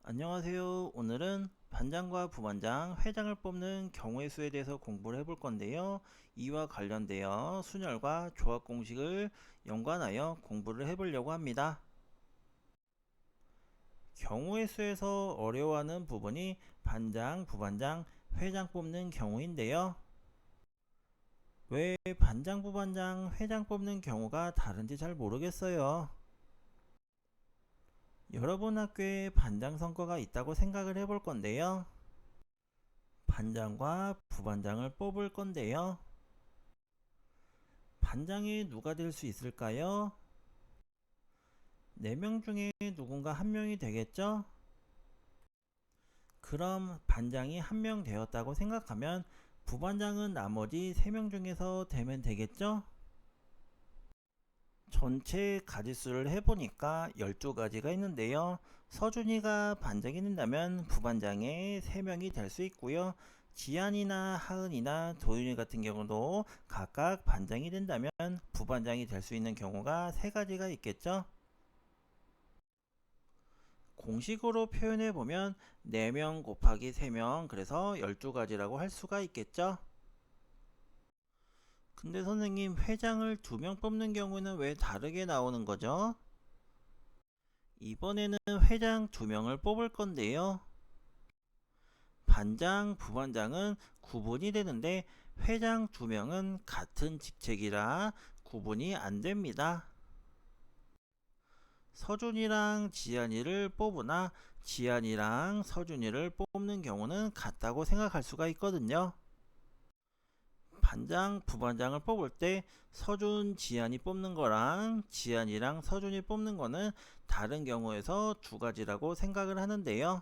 안녕하세요. 오늘은 반장과 부반장, 회장을 뽑는 경우의 수에 대해서 공부를 해볼 건데요. 이와 관련되어 순열과 조합 공식을 연관하여 공부를 해보려고 합니다. 경우의 수에서 어려워하는 부분이 반장, 부반장, 회장 뽑는 경우인데요. 왜 반장, 부반장, 회장 뽑는 경우가 다른지 잘 모르겠어요. 여러분 학교에 반장 선거가 있다고 생각을 해볼 건데요. 반장과 부반장을 뽑을 건데요. 반장이 누가 될 수 있을까요? 4명 중에 누군가 한 명이 되겠죠? 그럼 반장이 한 명 되었다고 생각하면 부반장은 나머지 3명 중에서 되면 되겠죠? 전체 가지수를 해보니까 12가지가 있는데요. 서준이가 반장이 된다면 부반장에 3명이 될 수 있고요. 지안이나 하은이나 도윤이 같은 경우도 각각 반장이 된다면 부반장이 될 수 있는 경우가 3가지가 있겠죠. 공식으로 표현해 보면 4명 곱하기 3명, 그래서 12가지라고 할 수가 있겠죠. 근데 선생님, 회장을 2명 뽑는 경우는 왜 다르게 나오는 거죠? 이번에는 회장 2명을 뽑을 건데요. 반장, 부반장은 구분이 되는데 회장 2명은 같은 직책이라 구분이 안 됩니다. 서준이랑 지안이를 뽑으나 지안이랑 서준이를 뽑는 경우는 같다고 생각할 수가 있거든요. 반장, 부반장을 뽑을 때 서준, 지안이 뽑는 거랑 지안이랑 서준이 뽑는 거는 다른 경우에서 2가지라고 생각을 하는데요.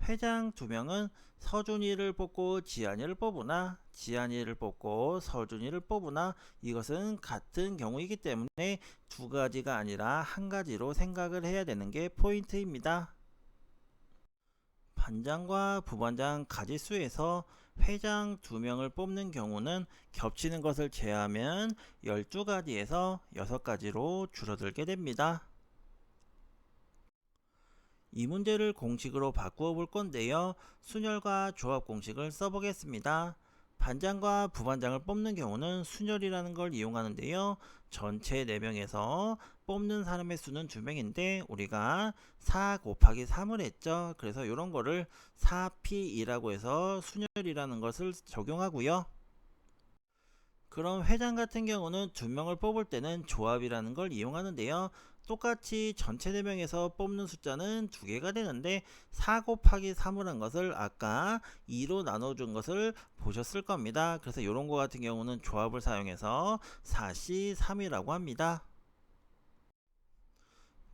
회장 2명은 서준이를 뽑고 지안이를 뽑으나 지안이를 뽑고 서준이를 뽑으나 이것은 같은 경우이기 때문에 2가지가 아니라 1가지로 생각을 해야 되는 게 포인트입니다. 반장과 부반장 가지수에서 회장 2명을 뽑는 경우는 겹치는 것을 제외하면 12가지에서 6가지로 줄어들게 됩니다. 이 문제를 공식으로 바꾸어 볼 건데요. 순열과 조합 공식을 써보겠습니다. 반장과 부반장을 뽑는 경우는 순열이라는 걸 이용하는데요. 전체 4명에서 뽑는 사람의 수는 2명인데 우리가 4 곱하기 3을 했죠. 그래서 이런 거를 4P2라고 해서 순열이라는 것을 적용하고요. 그럼 회장 같은 경우는 2명을 뽑을 때는 조합이라는 걸 이용하는데요. 똑같이 전체 4명에서 뽑는 숫자는 2개가 되는데 4 곱하기 3을 한 것을 아까 2로 나눠준 것을 보셨을 겁니다. 그래서 이런 거 같은 경우는 조합을 사용해서 4C3이라고 합니다.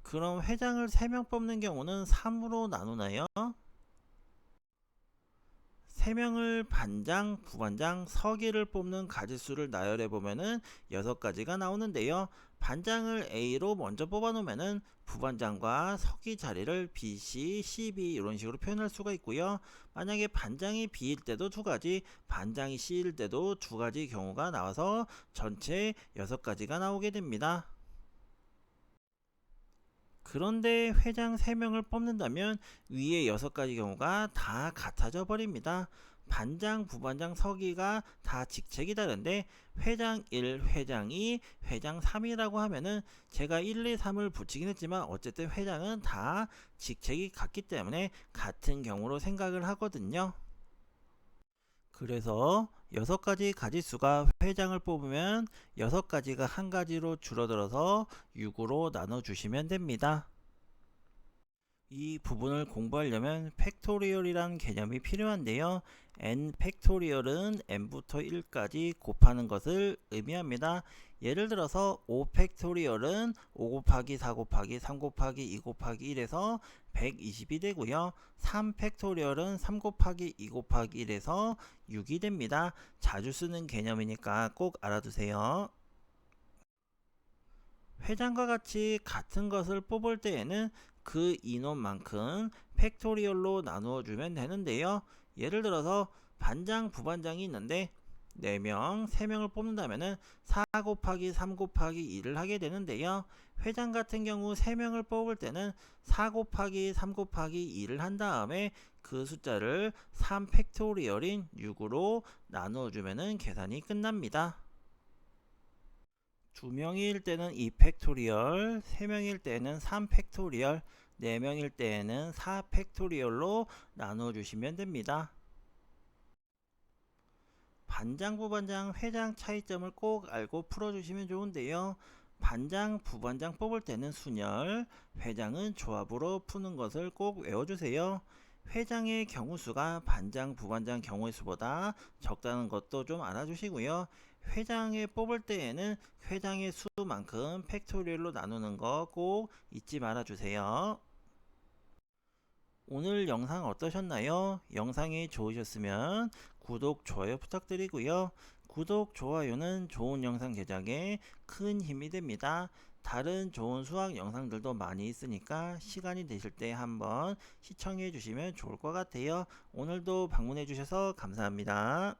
그럼 회장을 3명 뽑는 경우는 3으로 나누나요? 3명을 반장, 부반장, 서기를 뽑는 가지수를 나열해 보면은 6가지가 나오는데요. 반장을 A로 먼저 뽑아 놓으면은 부반장과 서기 자리를 B, C, C, B 이런 식으로 표현할 수가 있고요. 만약에 반장이 B일 때도 2가지, 반장이 C일 때도 2가지 경우가 나와서 전체 6가지가 나오게 됩니다. 그런데 회장 3명을 뽑는다면 위에 6가지 경우가 다 같아져 버립니다. 반장, 부반장, 서기가 다 직책이 다른데 회장 1, 회장 2, 회장 3이라고 하면은 제가 1, 2, 3을 붙이긴 했지만 어쨌든 회장은 다 직책이 같기 때문에 같은 경우로 생각을 하거든요. 그래서 6가지 가지수가 회장을 뽑으면 6가지가 1가지로 줄어들어서 6으로 나눠주시면 됩니다. 이 부분을 공부하려면 팩토리얼이란 개념이 필요한데요. n 팩토리얼은 n부터 1까지 곱하는 것을 의미합니다. 예를 들어서 5 팩토리얼은 5 곱하기 4 곱하기 3 곱하기 2 곱하기 1에서 120이 되고요. 3 팩토리얼은 3 곱하기 2 곱하기 1에서 6이 됩니다. 자주 쓰는 개념이니까 꼭 알아두세요. 회장과 같이 같은 것을 뽑을 때에는 그 인원만큼 팩토리얼로 나누어 주면 되는데요. 예를 들어서 반장, 부반장이 있는데 4명, 3명을 뽑는다면 4 곱하기 3 곱하기 2를 하게 되는데요. 회장 같은 경우 3명을 뽑을 때는 4 곱하기 3 곱하기 2를 한 다음에 그 숫자를 3 팩토리얼인 6으로 나누어주면 계산이 끝납니다. 2명일 때는 2 팩토리얼, 3명일 때는 3 팩토리얼, 4명일 때는 4 팩토리얼로 나누어주시면 됩니다. 반장, 부반장, 회장 차이점을 꼭 알고 풀어주시면 좋은데요. 반장, 부반장 뽑을 때는 순열, 회장은 조합으로 푸는 것을 꼭 외워주세요. 회장의 경우 수가 반장, 부반장 경우의 수보다 적다는 것도 좀 알아주시고요. 회장에 뽑을 때에는 회장의 수만큼 팩토리얼로 나누는 거 꼭 잊지 말아주세요. 오늘 영상 어떠셨나요? 영상이 좋으셨으면 구독, 좋아요 부탁드리고요. 구독, 좋아요는 좋은 영상 제작에 큰 힘이 됩니다. 다른 좋은 수학 영상들도 많이 있으니까 시간이 되실 때 한번 시청해 주시면 좋을 것 같아요. 오늘도 방문해 주셔서 감사합니다.